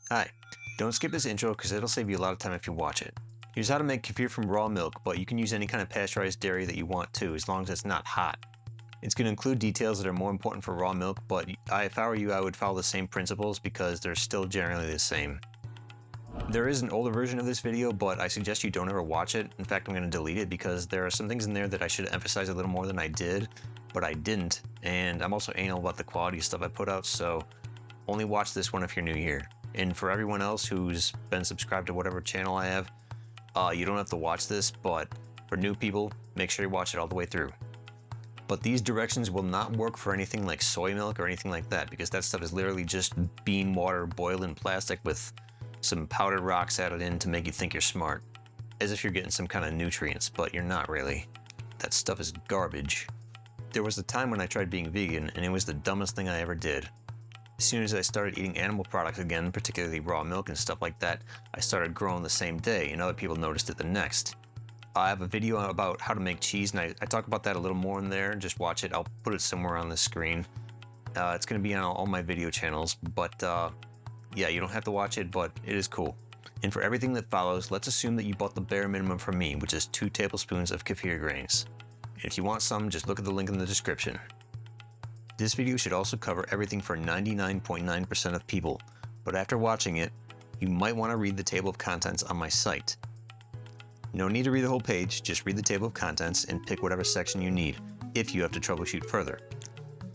Hi, don't skip this intro because it'll save you a lot of time if you watch it. Here's how to make kefir from raw milk, but you can use any kind of pasteurized dairy that you want to, as long as it's not hot. It's going to include details that are more important for raw milk, but if I were you, I would follow the same principles because they're still generally the same. There is an older version of this video, but I suggest you don't ever watch it. In fact, I'm going to delete it because there are some things in there that I should emphasize a little more than I did, but I didn't. And I'm also anal about the quality of stuff I put out, so only watch this one if you're new here. And for everyone else who's been subscribed to whatever channel I have, you don't have to watch this, but for new people, make sure you watch it all the way through. But these directions will not work for anything like soy milk or anything like that, because that stuff is literally just bean water boiled in plastic with some powdered rocks added in to make you think you're smart. As if you're getting some kind of nutrients, but you're not really. That stuff is garbage. There was a time when I tried being vegan, and it was the dumbest thing I ever did. As soon as I started eating animal products again, particularly raw milk and stuff like that, I started growing the same day, and other people noticed it the next. I have a video about how to make cheese, and I talk about that a little more in there. Just watch it. I'll put it somewhere on the screen. It's going to be on all my video channels, but yeah, you don't have to watch it, but it is cool. And for everything that follows, let's assume that you bought the bare minimum from me, which is 2 tablespoons of kefir grains. If you want some, just look at the link in the description. This video should also cover everything for 99.9% of people, but after watching it, you might want to read the table of contents on my site. No need to read the whole page, just read the table of contents and pick whatever section you need, if you have to troubleshoot further.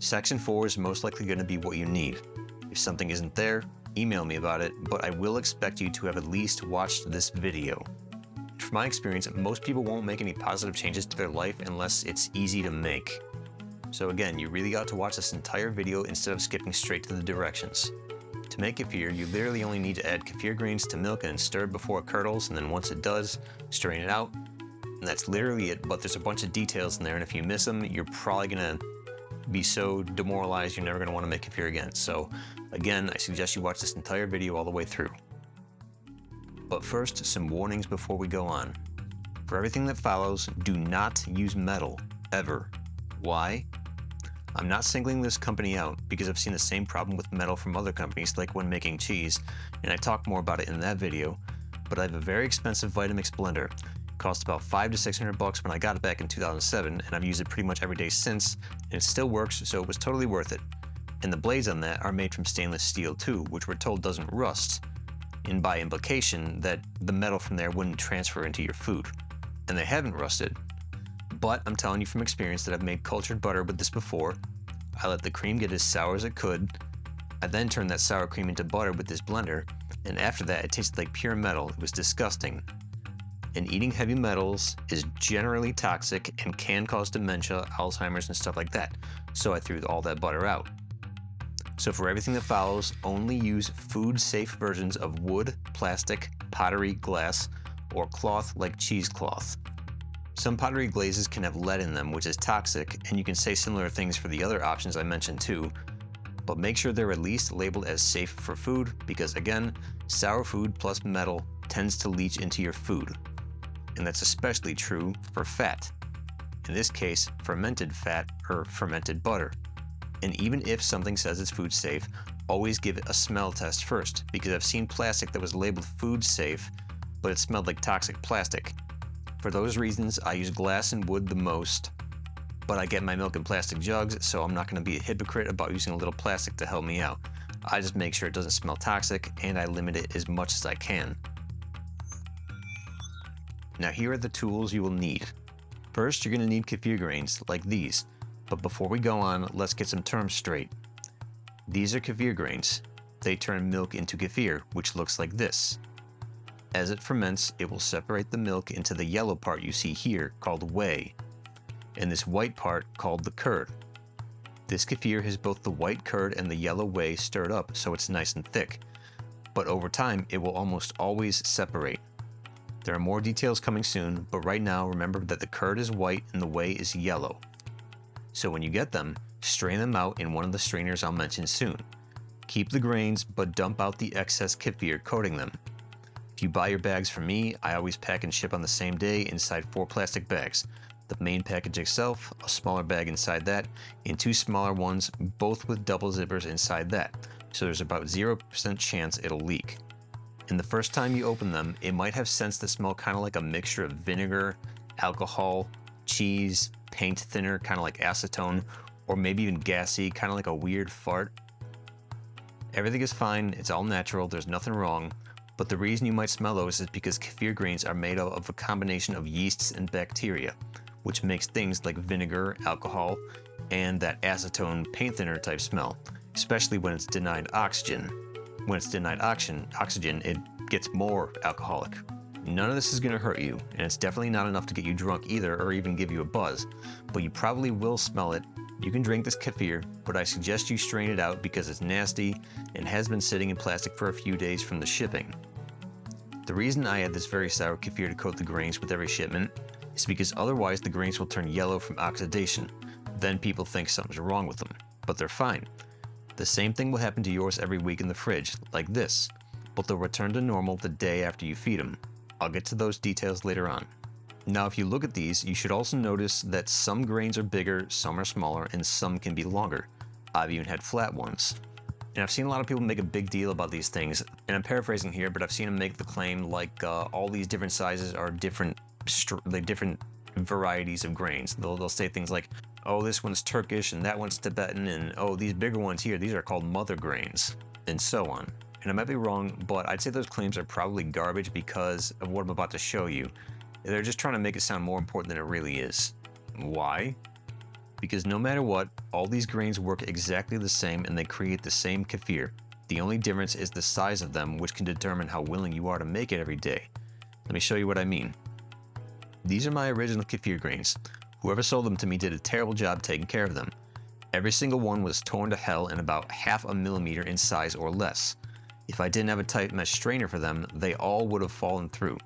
Section 4 is most likely going to be what you need. If something isn't there, email me about it, but I will expect you to have at least watched this video. From my experience, most people won't make any positive changes to their life unless it's easy to make. So again, you really got to watch this entire video instead of skipping straight to the directions. To make kefir, you literally only need to add kefir grains to milk and stir it before it curdles, and then once it does, strain it out. And that's literally it, but there's a bunch of details in there, and if you miss them, you're probably gonna be so demoralized you're never gonna wanna make kefir again. So again, I suggest you watch this entire video all the way through. But first, some warnings before we go on. For everything that follows, do not use metal, ever. Why? I'm not singling this company out because I've seen the same problem with metal from other companies, like when making cheese, and I talk more about it in that video, but I have a very expensive Vitamix blender. It cost about $500 to $600 when I got it back in 2007, and I've used it pretty much every day since, and it still works, so it was totally worth it. And the blades on that are made from stainless steel too, which we're told doesn't rust, and by implication that the metal from there wouldn't transfer into your food. And they haven't rusted. But I'm telling you from experience that I've made cultured butter with this before. I let the cream get as sour as it could. I then turned that sour cream into butter with this blender, and after that it tasted like pure metal. It was disgusting. And eating heavy metals is generally toxic and can cause dementia, Alzheimer's, and stuff like that. So I threw all that butter out. So for everything that follows, only use food-safe versions of wood, plastic, pottery, glass, or cloth like cheesecloth. Some pottery glazes can have lead in them, which is toxic, and you can say similar things for the other options I mentioned too, but make sure they're at least labeled as safe for food, because again, sour food plus metal tends to leach into your food. And that's especially true for fat. In this case, fermented fat or fermented butter. And even if something says it's food safe, always give it a smell test first, because I've seen plastic that was labeled food safe, but it smelled like toxic plastic. For those reasons, I use glass and wood the most, but I get my milk in plastic jugs, so I'm not going to be a hypocrite about using a little plastic to help me out. I just make sure it doesn't smell toxic, and I limit it as much as I can. Now here are the tools you will need. First, you're going to need kefir grains, like these, but before we go on, let's get some terms straight. These are kefir grains. They turn milk into kefir, which looks like this. As it ferments, it will separate the milk into the yellow part you see here, called whey, and this white part called the curd. This kefir has both the white curd and the yellow whey stirred up so it's nice and thick, but over time it will almost always separate. There are more details coming soon, but right now remember that the curd is white and the whey is yellow. So when you get them, strain them out in one of the strainers I'll mention soon. Keep the grains, but dump out the excess kefir coating them. If you buy your bags from me, I always pack and ship on the same day inside 4 plastic bags. The main package itself, a smaller bag inside that, and 2 smaller ones, both with double zippers inside that. so there's about 0% chance it'll leak. And the first time you open them, it might have scents that smell kind of like a mixture of vinegar, alcohol, cheese, paint thinner, kind of like acetone, or maybe even gassy, kind of like a weird fart. Everything is fine, it's all natural, there's nothing wrong, but the reason you might smell those is because kefir grains are made up of a combination of yeasts and bacteria, which makes things like vinegar, alcohol, and that acetone paint thinner type smell, especially when it's denied oxygen. When it's denied oxygen, it gets more alcoholic. None of this is going to hurt you, and it's definitely not enough to get you drunk either or even give you a buzz, but you probably will smell it. You can drink this kefir, but I suggest you strain it out because it's nasty and has been sitting in plastic for a few days from the shipping. The reason I add this very sour kefir to coat the grains with every shipment is because otherwise the grains will turn yellow from oxidation. Then people think something's wrong with them, but they're fine. The same thing will happen to yours every week in the fridge, like this, but they'll return to normal the day after you feed them. I'll get to those details later on. Now, if you look at these, you should also notice that some grains are bigger, some are smaller, and some can be longer. I've even had flat ones. And I've seen a lot of people make a big deal about these things, and I'm paraphrasing here, but I've seen them make the claim like all these different sizes are different varieties of grains. They'll say things like, oh, this one's Turkish and that one's Tibetan, and oh, these bigger ones here, these are called mother grains, and so on. And I might be wrong, but I'd say those claims are probably garbage because of what I'm about to show you. They're just trying to make it sound more important than it really is. Why? Because no matter what, all these grains work exactly the same and they create the same kefir. The only difference is the size of them, which can determine how willing you are to make it every day. Let me show you what I mean. These are my original kefir grains. Whoever sold them to me did a terrible job taking care of them. Every single one was torn to hell and about 0.5 millimeter in size or less. If I didn't have a tight mesh strainer for them, they all would have fallen through.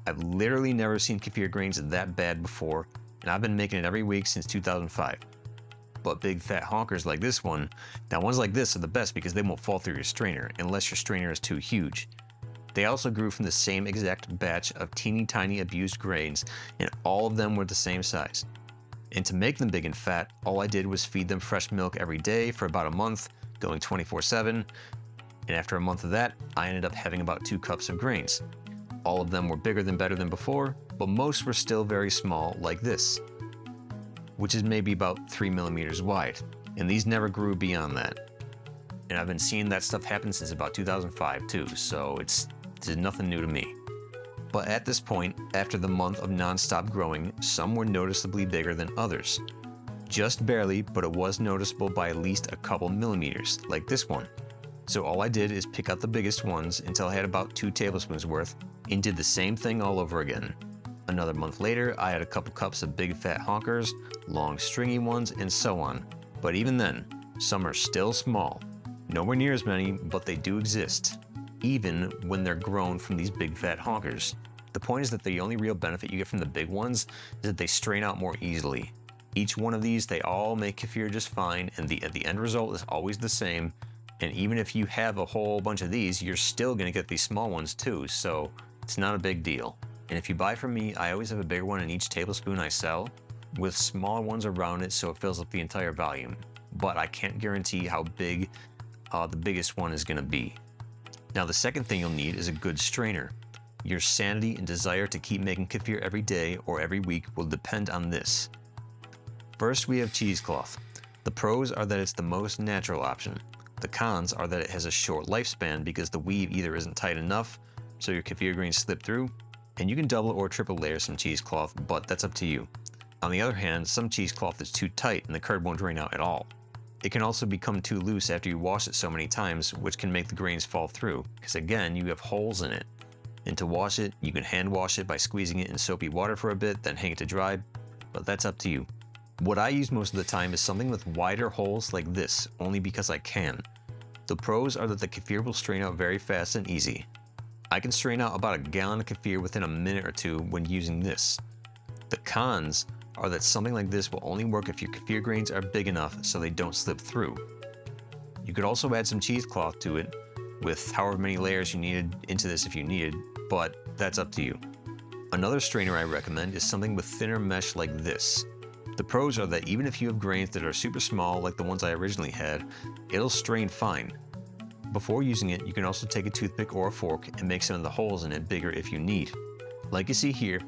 I've literally never seen kefir grains that bad before, and I've been making it every week since 2005. But big fat honkers like this one, now ones like this are the best because they won't fall through your strainer, unless your strainer is too huge. They also grew from the same exact batch of teeny tiny abused grains, and all of them were the same size. And to make them big and fat, all I did was feed them fresh milk every day for about a month, going 24/7, and after a month of that, I ended up having about 2 cups of grains. All of them were bigger than better than before, but most were still very small, like this, which is maybe about 3 millimeters wide, and these never grew beyond that. And I've been seeing that stuff happen since about 2005 too, so it's nothing new to me. But at this point, after the month of non-stop growing, some were noticeably bigger than others. Just barely, but it was noticeable by at least a couple millimeters, like this one. So all I did is pick out the biggest ones until I had about 2 tablespoons worth, and did the same thing all over again. Another month later, I had a couple cups of big fat honkers, long stringy ones, and so on. But even then, some are still small. Nowhere near as many, but they do exist, even when they're grown from these big fat honkers. The point is that the only real benefit you get from the big ones is that they strain out more easily. Each one of these, they all make kefir just fine, and the end result is always the same. And even if you have a whole bunch of these, you're still gonna get these small ones too, so it's not a big deal. And if you buy from me, I always have a bigger one in each tablespoon I sell, with smaller ones around it so it fills up the entire volume. But I can't guarantee how big the biggest one is gonna be. Now the second thing you'll need is a good strainer. Your sanity and desire to keep making kefir every day or every week will depend on this. First, we have cheesecloth. The pros are that it's the most natural option. The cons are that it has a short lifespan because the weave either isn't tight enough, so your kefir grains slip through, and you can double or triple layer some cheesecloth, but that's up to you. On the other hand, some cheesecloth is too tight and the curd won't drain out at all. It can also become too loose after you wash it so many times, which can make the grains fall through, because again, you have holes in it. And to wash it, you can hand wash it by squeezing it in soapy water for a bit, then hang it to dry, but that's up to you. What I use most of the time is something with wider holes like this, only because I can. The pros are that the kefir will strain out very fast and easy. I can strain out about a gallon of kefir within a minute or two when using this. The cons are that something like this will only work if your kefir grains are big enough so they don't slip through. You could also add some cheesecloth to it, with however many layers you needed into this if you needed, but that's up to you. Another strainer I recommend is something with thinner mesh like this. The pros are that even if you have grains that are super small like the ones I originally had, it'll strain fine. Before using it, you can also take a toothpick or a fork and make some of the holes in it bigger if you need. Like you see here,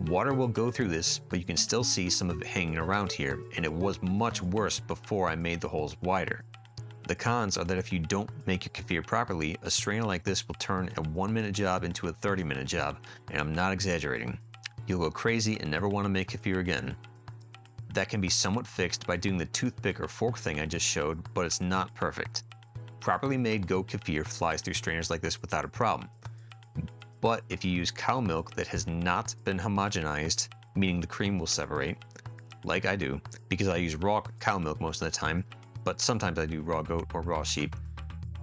water will go through this, but you can still see some of it hanging around here, and it was much worse before I made the holes wider. The cons are that if you don't make your kefir properly, a strainer like this will turn a 1-minute job into a 30-minute job, and I'm not exaggerating. You'll go crazy and never want to make kefir again. That can be somewhat fixed by doing the toothpick or fork thing I just showed, but it's not perfect. Properly made goat kefir flies through strainers like this without a problem. But if you use cow milk that has not been homogenized, meaning the cream will separate, like I do, because I use raw cow milk most of the time, but sometimes I do raw goat or raw sheep.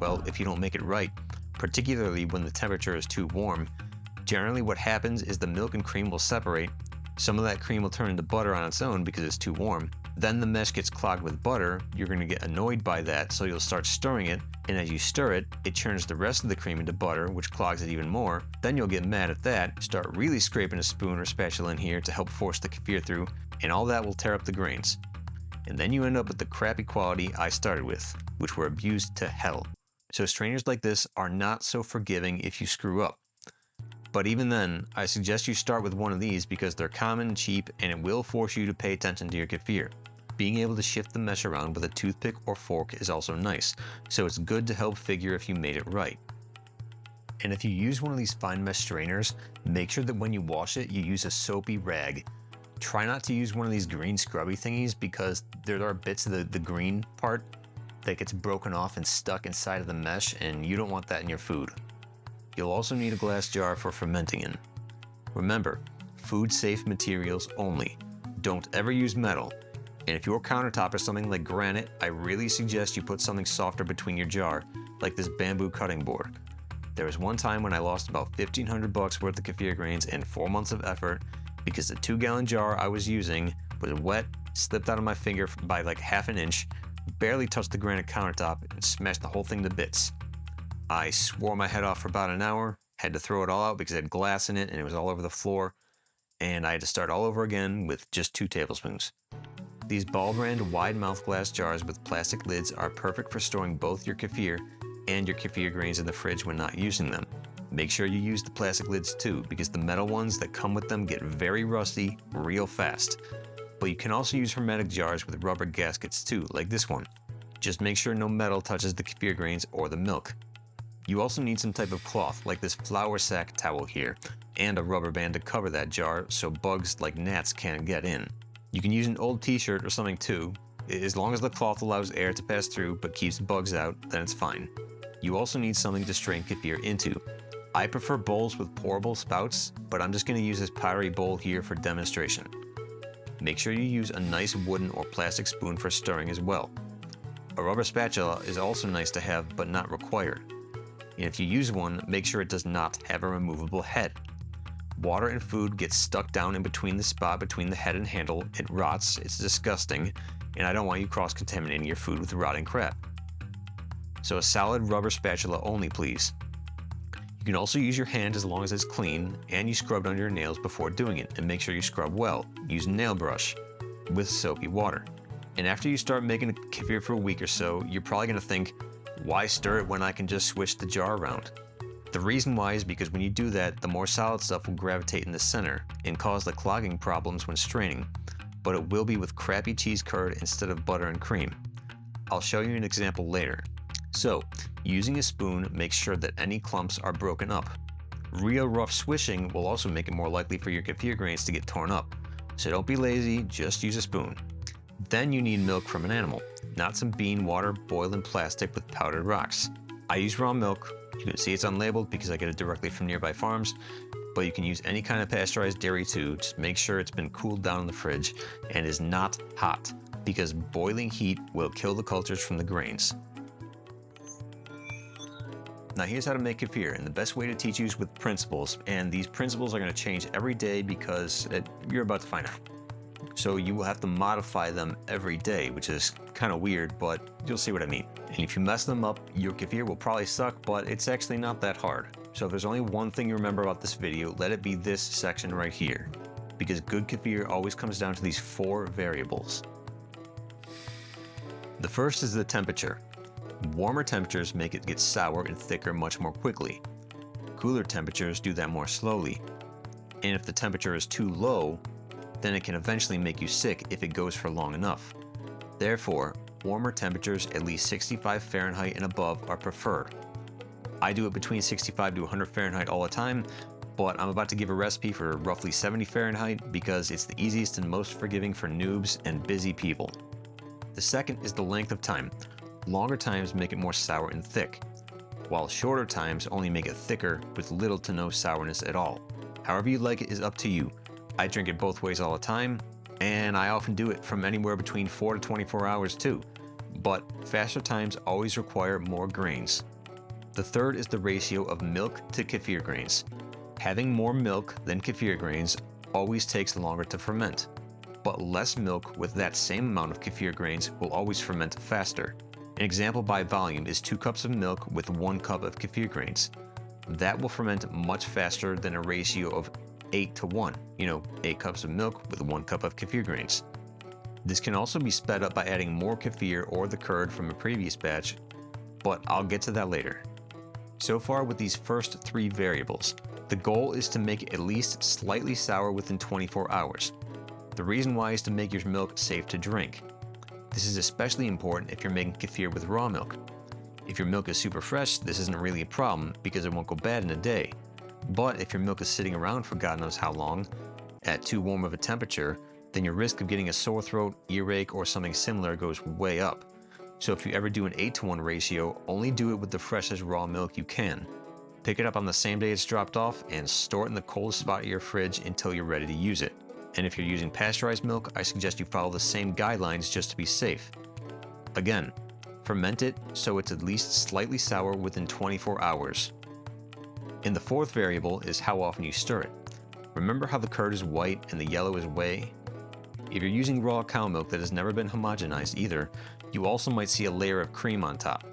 Well, if you don't make it right, particularly when the temperature is too warm, generally what happens is the milk and cream will separate. Some of that cream will turn into butter on its own because it's too warm. Then the mesh gets clogged with butter. You're going to get annoyed by that, so you'll start stirring it, and as you stir it, it churns the rest of the cream into butter, which clogs it even more. Then you'll get mad at that, start really scraping a spoon or spatula in here to help force the kefir through, and all that will tear up the grains. And then you end up with the crappy quality I started with, which were abused to hell. So strainers like this are not so forgiving if you screw up. But even then, I suggest you start with one of these because they're common, cheap, and it will force you to pay attention to your kefir. Being able to shift the mesh around with a toothpick or fork is also nice, so it's good to help figure if you made it right. And if you use one of these fine mesh strainers, make sure that when you wash it, you use a soapy rag. Try not to use one of these green scrubby thingies because there are bits of the green part that gets broken off and stuck inside of the mesh, and you don't want that in your food. You'll also need a glass jar for fermenting in. Remember, food-safe materials only. Don't ever use metal. And if your countertop is something like granite, I really suggest you put something softer between your jar, like this bamboo cutting board. There was one time when I lost about $1,500 worth of kefir grains and 4 months of effort because the 2-gallon jar I was using was wet, slipped out of my finger by like half an inch, barely touched the granite countertop, and smashed the whole thing to bits. I swore my head off for about an hour, had to throw it all out because it had glass in it and it was all over the floor, and I had to start all over again with just 2 tablespoons. These Ball brand wide mouth glass jars with plastic lids are perfect for storing both your kefir and your kefir grains in the fridge when not using them. Make sure you use the plastic lids too, because the metal ones that come with them get very rusty real fast. But you can also use hermetic jars with rubber gaskets too, like this one. Just make sure no metal touches the kefir grains or the milk. You also need some type of cloth, like this flour sack towel here, and a rubber band to cover that jar so bugs like gnats can't get in. You can use an old t-shirt or something too. As long as the cloth allows air to pass through but keeps bugs out, then it's fine. You also need something to strain kefir into. I prefer bowls with pourable spouts, but I'm just going to use this pottery bowl here for demonstration. Make sure you use a nice wooden or plastic spoon for stirring as well. A rubber spatula is also nice to have but not required. And if you use one, make sure it does not have a removable head. Water and food gets stuck down in between the spot between the head and handle. It rots, it's disgusting, and I don't want you cross-contaminating your food with rotting crap. So a solid rubber spatula only, please. You can also use your hand as long as it's clean, and you scrubbed under your nails before doing it, and make sure you scrub well. Use a nail brush with soapy water. And after you start making a kefir for a week or so, you're probably going to think, why stir it when I can just switch the jar around? The reason why is because when you do that, the more solid stuff will gravitate in the center and cause the clogging problems when straining, but it will be with crappy cheese curd instead of butter and cream. I'll show you an example later. So, using a spoon makes sure that any clumps are broken up. Real rough swishing will also make it more likely for your kefir grains to get torn up. So don't be lazy, just use a spoon. Then you need milk from an animal, not some bean water boiled in plastic with powdered rocks. I use raw milk. You can see it's unlabeled because I get it directly from nearby farms, but you can use any kind of pasteurized dairy too. Just make sure it's been cooled down in the fridge and is not hot, because boiling heat will kill the cultures from the grains. Now here's how to make kefir, and the best way to teach you is with principles, and these principles are going to change every day because you're about to find out. So you will have to modify them every day, which is kind of weird, but you'll see what I mean. And if you mess them up, your kefir will probably suck, but it's actually not that hard. So if there's only one thing you remember about this video, let it be this section right here. Because good kefir always comes down to these 4 variables. The first is the temperature. Warmer temperatures make it get sour and thicker much more quickly. Cooler temperatures do that more slowly. And if the temperature is too low, then it can eventually make you sick if it goes for long enough. Therefore, warmer temperatures at least 65 Fahrenheit and above are preferred. I do it between 65 to 100 Fahrenheit all the time, but I'm about to give a recipe for roughly 70 Fahrenheit because it's the easiest and most forgiving for noobs and busy people. The second is the length of time. Longer times make it more sour and thick, while shorter times only make it thicker with little to no sourness at all. However you like it is up to you. I drink it both ways all the time, and I often do it from anywhere between 4 to 24 hours too, but faster times always require more grains. The third is the ratio of milk to kefir grains. Having more milk than kefir grains always takes longer to ferment, but less milk with that same amount of kefir grains will always ferment faster. An example by volume is 2 cups of milk with 1 cup of kefir grains. That will ferment much faster than a ratio of 8 to 1, 8 cups of milk with 1 cup of kefir grains. This can also be sped up by adding more kefir or the curd from a previous batch, but I'll get to that later. So far with these first 3 variables, the goal is to make it at least slightly sour within 24 hours. The reason why is to make your milk safe to drink. This is especially important if you're making kefir with raw milk. If your milk is super fresh, this isn't really a problem because it won't go bad in a day. But if your milk is sitting around for God knows how long, at too warm of a temperature, then your risk of getting a sore throat, earache, or something similar goes way up. So if you ever do an 8-to-1 ratio, only do it with the freshest raw milk you can. Pick it up on the same day it's dropped off and store it in the coldest spot of your fridge until you're ready to use it. And if you're using pasteurized milk, I suggest you follow the same guidelines just to be safe. Again, ferment it so it's at least slightly sour within 24 hours. And the fourth variable is how often you stir it. Remember how the curd is white and the yellow is whey? If you're using raw cow milk that has never been homogenized either, you also might see a layer of cream on top.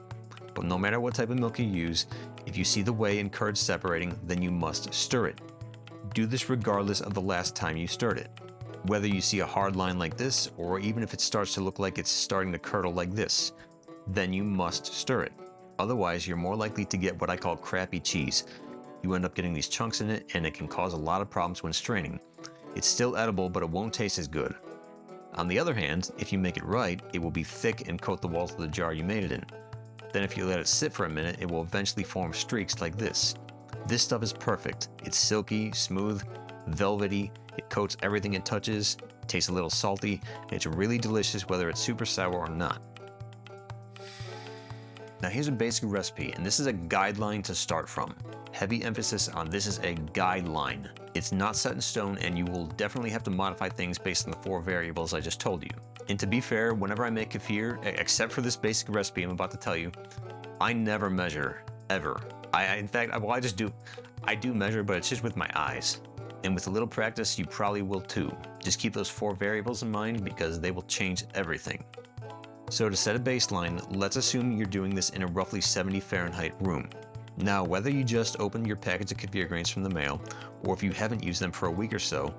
But no matter what type of milk you use, if you see the whey and curd separating, then you must stir it. Do this regardless of the last time you stirred it. Whether you see a hard line like this, or even if it starts to look like it's starting to curdle like this, then you must stir it. Otherwise, you're more likely to get what I call crappy cheese. You end up getting these chunks in it, and it can cause a lot of problems when straining. It's still edible, but it won't taste as good. On the other hand, if you make it right, it will be thick and coat the walls of the jar you made it in. Then if you let it sit for a minute, it will eventually form streaks like this. This stuff is perfect. It's silky, smooth, velvety, it coats everything it touches, tastes a little salty, and it's really delicious whether it's super sour or not. Now here's a basic recipe, and this is a guideline to start from. Heavy emphasis on this is a guideline. It's not set in stone, and you will definitely have to modify things based on the 4 variables I just told you. And to be fair, whenever I make kefir, except for this basic recipe I'm about to tell you, I never measure, ever. I do measure, but it's just with my eyes. And with a little practice, you probably will too. Just keep those 4 variables in mind because they will change everything. So to set a baseline, let's assume you're doing this in a roughly 70 Fahrenheit room. Now, whether you just opened your package of kefir grains from the mail, or if you haven't used them for a week or so,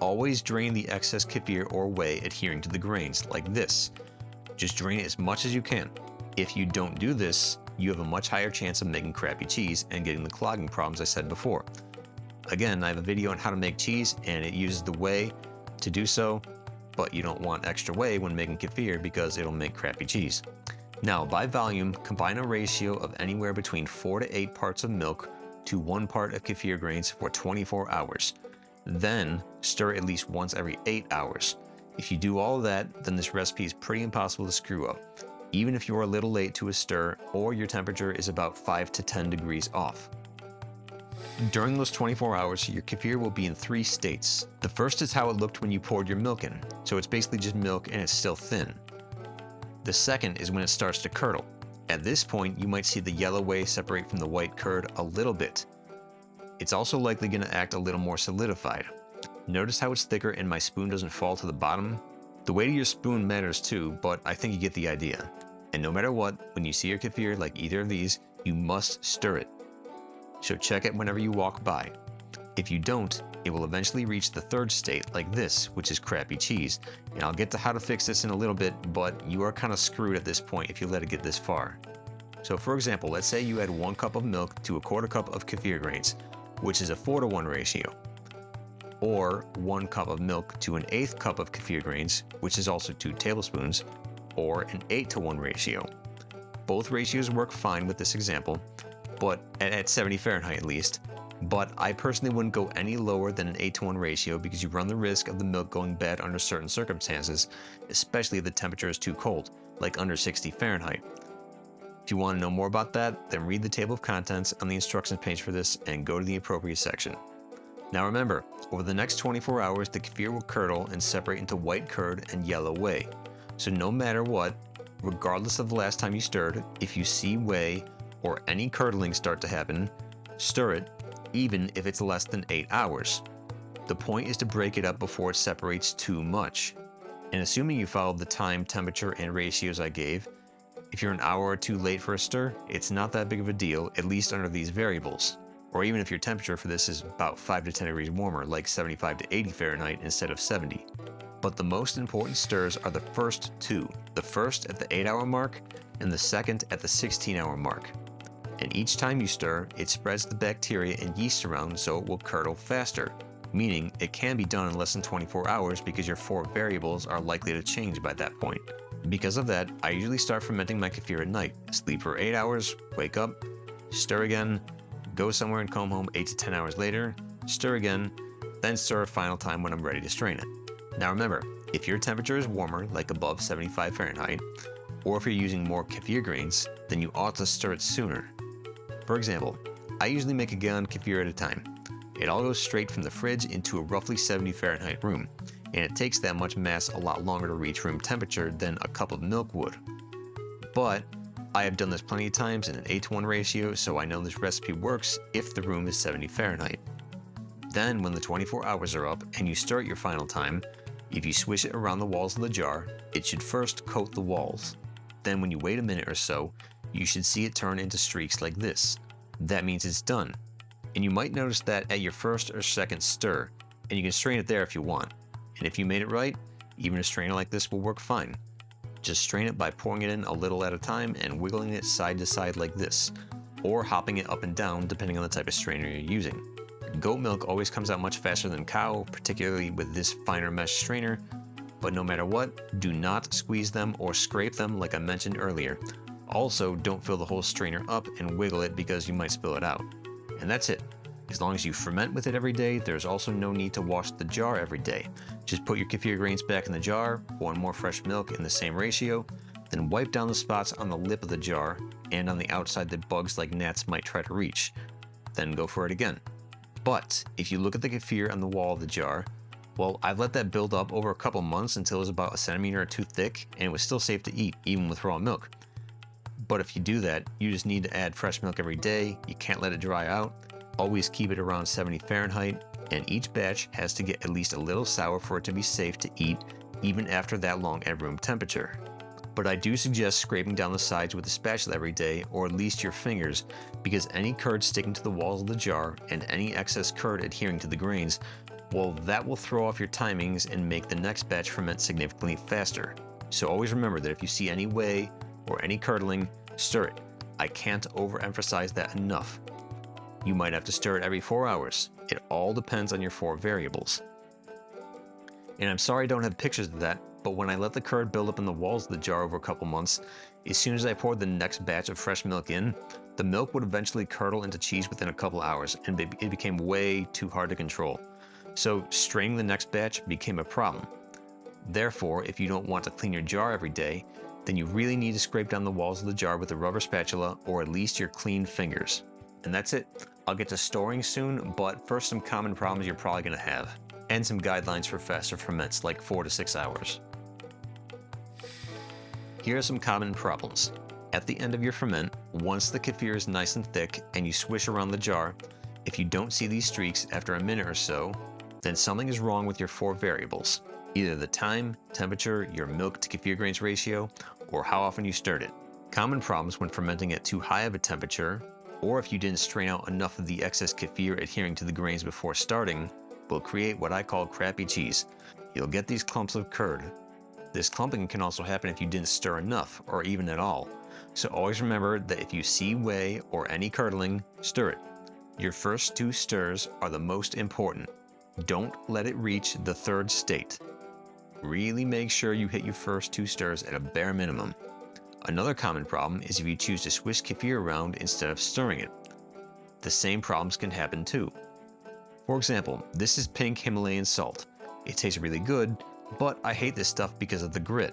always drain the excess kefir or whey adhering to the grains, like this. Just drain it as much as you can. If you don't do this, you have a much higher chance of making crappy cheese and getting the clogging problems I said before. Again, I have a video on how to make cheese, and it uses the whey to do so, but you don't want extra whey when making kefir because it'll make crappy cheese. Now, by volume, combine a ratio of anywhere between 4 to 8 parts of milk to 1 part of kefir grains for 24 hours. Then, stir at least once every 8 hours. If you do all of that, then this recipe is pretty impossible to screw up, even if you're a little late to a stir or your temperature is about 5 to 10 degrees off. During those 24 hours, your kefir will be in 3 states. The first is how it looked when you poured your milk in, so it's basically just milk and it's still thin. The second is when it starts to curdle. At this point, you might see the yellow whey separate from the white curd a little bit. It's also likely going to act a little more solidified. Notice how it's thicker and my spoon doesn't fall to the bottom? The weight of your spoon matters too, but I think you get the idea. And no matter what, when you see your kefir like either of these, you must stir it. So check it whenever you walk by. If you don't, it will eventually reach the third state like this, which is crappy cheese. And I'll get to how to fix this in a little bit, but you are kind of screwed at this point if you let it get this far. So for example, let's say you add 1 cup of milk to a 1/4 cup of kefir grains, which is a 4-to-1 ratio, or 1 cup of milk to an 1/8 cup of kefir grains, which is also 2 tablespoons, or an 8-to-1 ratio. Both ratios work fine with this example, but at 70 Fahrenheit at least, but I personally wouldn't go any lower than an 8-to-1 ratio because you run the risk of the milk going bad under certain circumstances, especially if the temperature is too cold, like under 60 Fahrenheit. If you want to know more about that, then read the table of contents on the instructions page for this and go to the appropriate section. Now remember, over the next 24 hours, the kefir will curdle and separate into white curd and yellow whey. So no matter what, regardless of the last time you stirred, if you see whey or any curdling start to happen, stir it, even if it's less than 8 hours. The point is to break it up before it separates too much. And assuming you followed the time, temperature, and ratios I gave, if you're an hour or two late for a stir, it's not that big of a deal, at least under these variables. Or even if your temperature for this is about 5 to 10 degrees warmer, like 75 to 80 Fahrenheit instead of 70. But the most important stirs are the first 2, the first at the 8-hour mark and the second at the 16-hour mark. And each time you stir, it spreads the bacteria and yeast around so it will curdle faster, meaning it can be done in less than 24 hours because your 4 variables are likely to change by that point. Because of that, I usually start fermenting my kefir at night, sleep for 8 hours, wake up, stir again, go somewhere and come home 8 to 10 hours later, stir again, then stir a final time when I'm ready to strain it. Now remember, if your temperature is warmer, like above 75 Fahrenheit, or if you're using more kefir grains, then you ought to stir it sooner. For example, I usually make a gallon kefir at a time. It all goes straight from the fridge into a roughly 70 Fahrenheit room, and it takes that much mass a lot longer to reach room temperature than a cup of milk would. But I have done this plenty of times in an 8-to-1 ratio, so I know this recipe works if the room is 70 Fahrenheit. Then when the 24 hours are up and you stir at your final time, if you swish it around the walls of the jar, it should first coat the walls. Then when you wait a minute or so, you should see it turn into streaks like this. That means it's done. And you might notice that at your first or second stir, and you can strain it there if you want. And if you made it right, even a strainer like this will work fine. Just strain it by pouring it in a little at a time and wiggling it side to side like this, or hopping it up and down depending on the type of strainer you're using. Goat milk always comes out much faster than cow, particularly with this finer mesh strainer, but no matter what, do not squeeze them or scrape them like I mentioned earlier. Also, don't fill the whole strainer up and wiggle it because you might spill it out. And that's it. As long as you ferment with it every day, there's also no need to wash the jar every day. Just put your kefir grains back in the jar, pour in more fresh milk in the same ratio, then wipe down the spots on the lip of the jar and on the outside that bugs like gnats might try to reach. Then go for it again. But if you look at the kefir on the wall of the jar, well, I've let that build up over a couple months until it was about 1 centimeter or 2 thick, and it was still safe to eat, even with raw milk. But if you do that, you just need to add fresh milk every day, you can't let it dry out, always keep it around 70 Fahrenheit, and each batch has to get at least a little sour for it to be safe to eat, even after that long at room temperature. But I do suggest scraping down the sides with a spatula every day, or at least your fingers, because any curd sticking to the walls of the jar and any excess curd adhering to the grains, well, that will throw off your timings and make the next batch ferment significantly faster. So always remember that if you see any whey or any curdling, stir it. I can't overemphasize that enough. You might have to stir it every 4 hours. It all depends on your 4 variables. And I'm sorry I don't have pictures of that, but when I let the curd build up in the walls of the jar over a couple months, as soon as I poured the next batch of fresh milk in, the milk would eventually curdle into cheese within a couple hours, and it became way too hard to control. So straining the next batch became a problem. Therefore, if you don't want to clean your jar every day, then you really need to scrape down the walls of the jar with a rubber spatula or at least your clean fingers. And that's it. I'll get to storing soon, but first some common problems you're probably going to have, and some guidelines for faster ferments like 4 to 6 hours. Here are some common problems. At the end of your ferment, once the kefir is nice and thick and you swish around the jar, if you don't see these streaks after a minute or so, then something is wrong with your 4 variables. Either the time, temperature, your milk to kefir grains ratio, or how often you stirred it. Common problems when fermenting at too high of a temperature, or if you didn't strain out enough of the excess kefir adhering to the grains before starting, will create what I call crappy cheese. You'll get these clumps of curd. This clumping can also happen if you didn't stir enough, or even at all. So always remember that if you see whey or any curdling, stir it. Your first 2 stirs are the most important. Don't let it reach the 3rd state. Really make sure you hit your first 2 stirs at a bare minimum. Another common problem is if you choose to swish kefir around instead of stirring it. The same problems can happen too. For example, this is pink Himalayan salt. It tastes really good, but I hate this stuff because of the grit.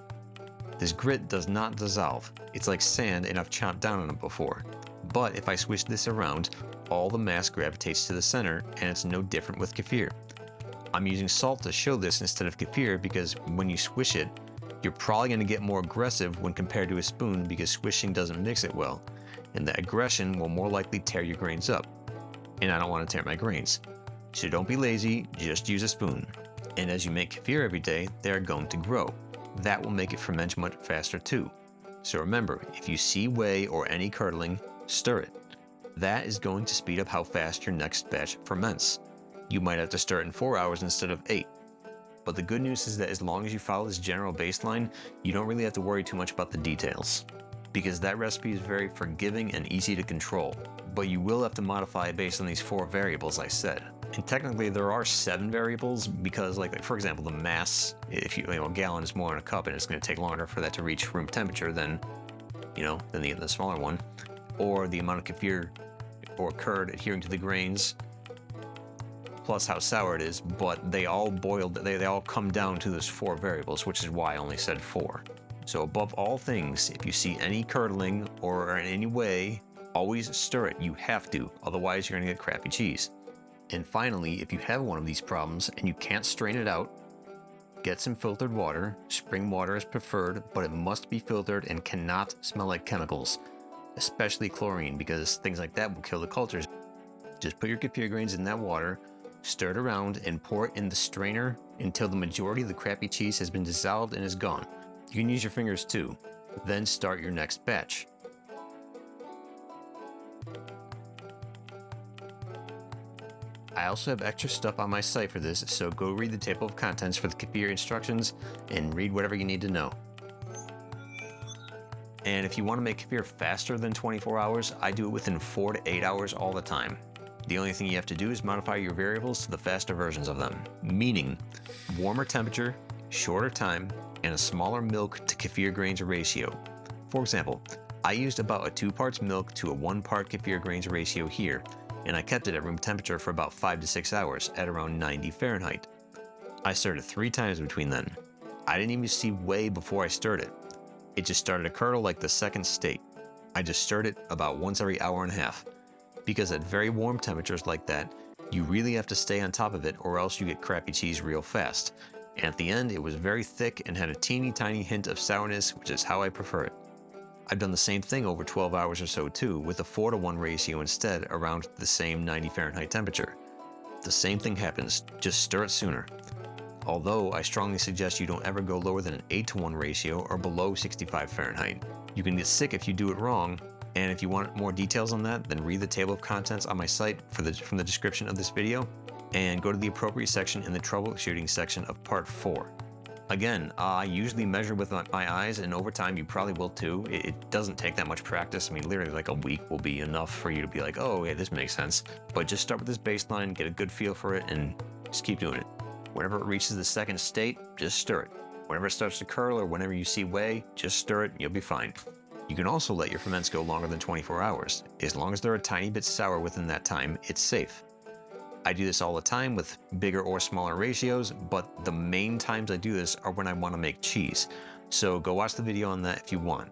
This grit does not dissolve. It's like sand and I've chomped down on it before. But if I swish this around, all the mass gravitates to the center, and it's no different with kefir. I'm using salt to show this instead of kefir because when you swish it, you're probably going to get more aggressive when compared to a spoon because swishing doesn't mix it well, and that aggression will more likely tear your grains up. And I don't want to tear my grains. So don't be lazy, just use a spoon. And as you make kefir every day, they're going to grow. That will make it ferment much faster too. So remember, if you see whey or any curdling, stir it. That is going to speed up how fast your next batch ferments. You might have to stir it in 4 hours instead of 8. But the good news is that as long as you follow this general baseline, you don't really have to worry too much about the details, because that recipe is very forgiving and easy to control. But you will have to modify it based on these 4 variables I said. And technically there are 7 variables because, like for example, the mass, if a gallon is more in a cup and it's going to take longer for that to reach room temperature than the smaller one, or the amount of kefir or curd adhering to the grains, plus how sour it is, but they all come down to those 4 variables, which is why I only said 4. So above all things, if you see any curdling or in any way, always stir it. You have to, otherwise you're gonna get crappy cheese. And finally, if you have one of these problems and you can't strain it out, get some filtered water. Spring water is preferred, but it must be filtered and cannot smell like chemicals, especially chlorine, because things like that will kill the cultures. Just put your kefir grains in that water, stir it around, and pour it in the strainer until the majority of the crappy cheese has been dissolved and is gone. You can use your fingers too. Then start your next batch. I also have extra stuff on my site for this, so go read the table of contents for the kefir instructions and read whatever you need to know. And if you want to make kefir faster than 24 hours, I do it within 4 to 8 hours all the time. The only thing you have to do is modify your variables to the faster versions of them, meaning warmer temperature, shorter time, and a smaller milk to kefir grains ratio. For example, I used about a 2 parts milk to a 1 part kefir grains ratio here, and I kept it at room temperature for about 5 to 6 hours at around 90 Fahrenheit. I stirred it 3 times between then. I didn't even see whey before I stirred it. It just started to curdle like the 2nd state. I just stirred it about once every hour and a half. Because at very warm temperatures like that, you really have to stay on top of it or else you get crappy cheese real fast. And at the end, it was very thick and had a teeny tiny hint of sourness, which is how I prefer it. I've done the same thing over 12 hours or so too, with a 4 to 1 ratio instead around the same 90 Fahrenheit temperature. The same thing happens, just stir it sooner. Although I strongly suggest you don't ever go lower than an 8 to 1 ratio or below 65 Fahrenheit. You can get sick if you do it wrong, and if you want more details on that, then read the table of contents on my site from the description of this video, and go to the appropriate section in the troubleshooting section of part 4. Again, I usually measure with my eyes, and over time you probably will too. It doesn't take that much practice. I mean, literally like a week will be enough for you to be like, oh, yeah, this makes sense. But just start with this baseline, get a good feel for it, and just keep doing it. Whenever it reaches the 2nd state, just stir it. Whenever it starts to curl or whenever you see whey, just stir it and you'll be fine. You can also let your ferments go longer than 24 hours. As long as they're a tiny bit sour within that time, it's safe. I do this all the time with bigger or smaller ratios, but the main times I do this are when I want to make cheese. So go watch the video on that if you want.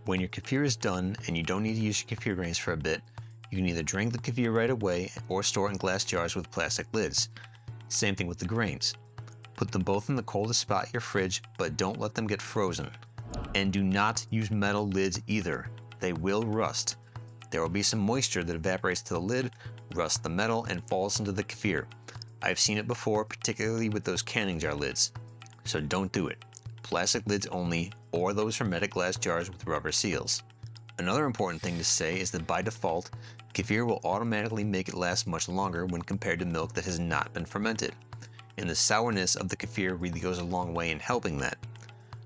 When your kefir is done and you don't need to use your kefir grains for a bit, you can either drink the kefir right away or store it in glass jars with plastic lids. Same thing with the grains. Put them both in the coldest spot in your fridge, but don't let them get frozen. And do not use metal lids either. They will rust. There will be some moisture that evaporates to the lid, rusts the metal, and falls into the kefir. I've seen it before, particularly with those canning jar lids. So don't do it. Plastic lids only, or those hermetic glass jars with rubber seals. Another important thing to say is that by default, kefir will automatically make it last much longer when compared to milk that has not been fermented. And the sourness of the kefir really goes a long way in helping that.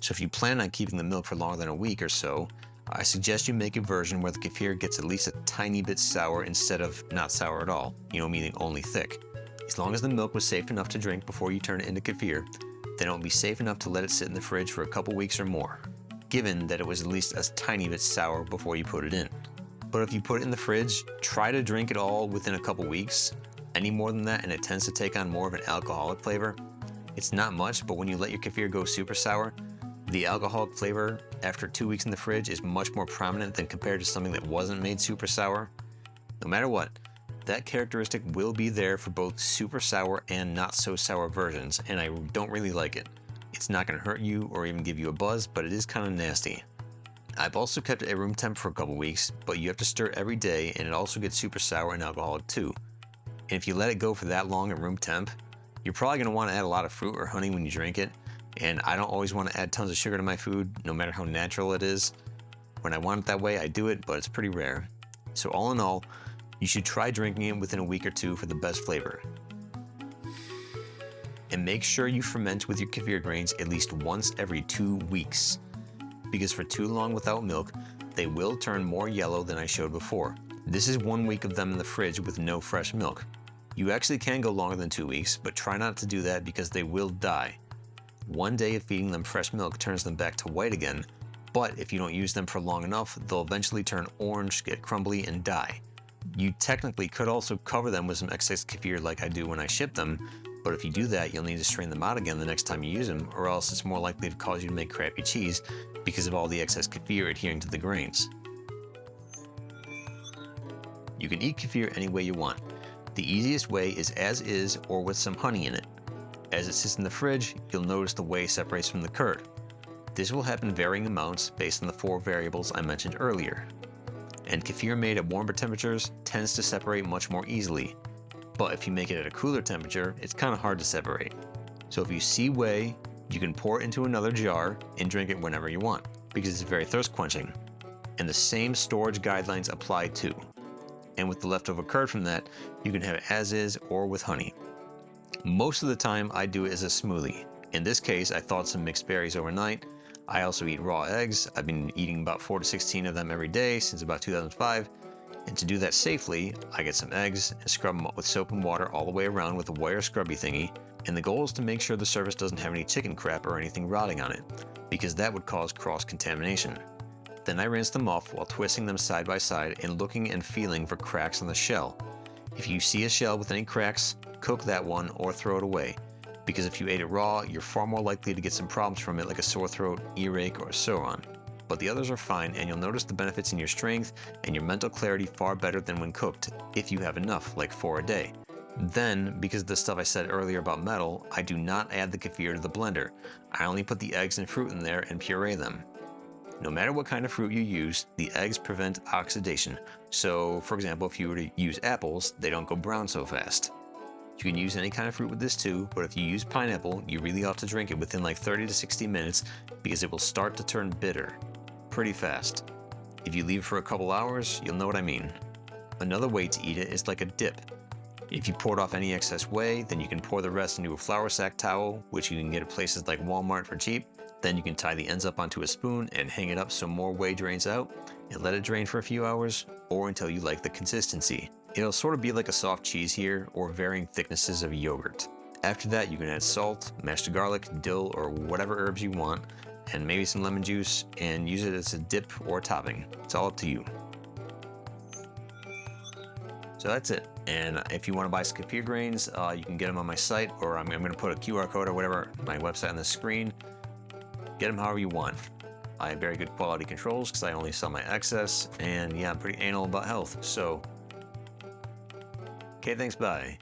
So if you plan on keeping the milk for longer than a week or so, I suggest you make a version where the kefir gets at least a tiny bit sour instead of not sour at all, meaning only thick. As long as the milk was safe enough to drink before you turn it into kefir, then it will be safe enough to let it sit in the fridge for a couple weeks or more, given that it was at least a tiny bit sour before you put it in. But if you put it in the fridge, try to drink it all within a couple weeks. Any more than that and it tends to take on more of an alcoholic flavor. It's not much, but when you let your kefir go super sour, the alcoholic flavor after 2 weeks in the fridge is much more prominent than compared to something that wasn't made super sour. No matter what, that characteristic will be there for both super sour and not so sour versions, and I don't really like it. It's not going to hurt you or even give you a buzz, but it is kind of nasty. I've also kept it at room temp for a couple weeks, but you have to stir every day and it also gets super sour and alcoholic too. And if you let it go for that long at room temp, you're probably going to want to add a lot of fruit or honey when you drink it, and I don't always want to add tons of sugar to my food, no matter how natural it is. When I want it that way, I do it, but it's pretty rare. So all in all, you should try drinking it within a week or two for the best flavor. And make sure you ferment with your kefir grains at least once every 2 weeks, because for too long without milk, they will turn more yellow than I showed before. This is 1 week of them in the fridge with no fresh milk. You actually can go longer than 2 weeks, but try not to do that because they will die. 1 day of feeding them fresh milk turns them back to white again, but if you don't use them for long enough, they'll eventually turn orange, get crumbly, and die. You technically could also cover them with some excess kefir like I do when I ship them, but if you do that, you'll need to strain them out again the next time you use them, or else it's more likely to cause you to make crappy cheese because of all the excess kefir adhering to the grains. You can eat kefir any way you want. The easiest way is as is or with some honey in it. As it sits in the fridge, you'll notice the whey separates from the curd. This will happen in varying amounts based on the 4 variables I mentioned earlier. And kefir made at warmer temperatures tends to separate much more easily. But if you make it at a cooler temperature, it's kind of hard to separate. So if you see whey, you can pour it into another jar and drink it whenever you want, because it's very thirst quenching. And the same storage guidelines apply too. And with the leftover curd from that, you can have it as is or with honey. Most of the time I do it as a smoothie. In this case, I thawed some mixed berries overnight. I also eat raw eggs. I've been eating about 4 to 16 of them every day since about 2005. And to do that safely, I get some eggs and scrub them up with soap and water all the way around with a wire scrubby thingy. And the goal is to make sure the surface doesn't have any chicken crap or anything rotting on it, because that would cause cross-contamination. Then I rinse them off while twisting them side by side and looking and feeling for cracks on the shell. If you see a shell with any cracks, cook that one or throw it away, because if you ate it raw, you're far more likely to get some problems from it like a sore throat, earache, or so on. But the others are fine, and you'll notice the benefits in your strength and your mental clarity far better than when cooked, if you have enough, like 4 a day. Then, because of the stuff I said earlier about metal, I do not add the kefir to the blender. I only put the eggs and fruit in there and puree them. No matter what kind of fruit you use, the eggs prevent oxidation. So, for example, if you were to use apples, they don't go brown so fast. You can use any kind of fruit with this too, but if you use pineapple, you really ought to drink it within like 30 to 60 minutes because it will start to turn bitter pretty fast. If you leave it for a couple hours, you'll know what I mean. Another way to eat it is like a dip. If you poured off any excess whey, then you can pour the rest into a flour sack towel, which you can get at places like Walmart for cheap. Then you can tie the ends up onto a spoon and hang it up so more whey drains out, and let it drain for a few hours, or until you like the consistency. It'll sort of be like a soft cheese here, or varying thicknesses of yogurt. After that, you can add salt, mashed garlic, dill, or whatever herbs you want, and maybe some lemon juice, and use it as a dip or topping. It's all up to you. So that's it. And if you want to buy some kefir grains, you can get them on my site, or I'm going to put a QR code or whatever, my website on the screen. Get them however you want. I have very good quality controls because I only sell my excess, and yeah, I'm pretty anal about health, so. Okay, thanks, bye.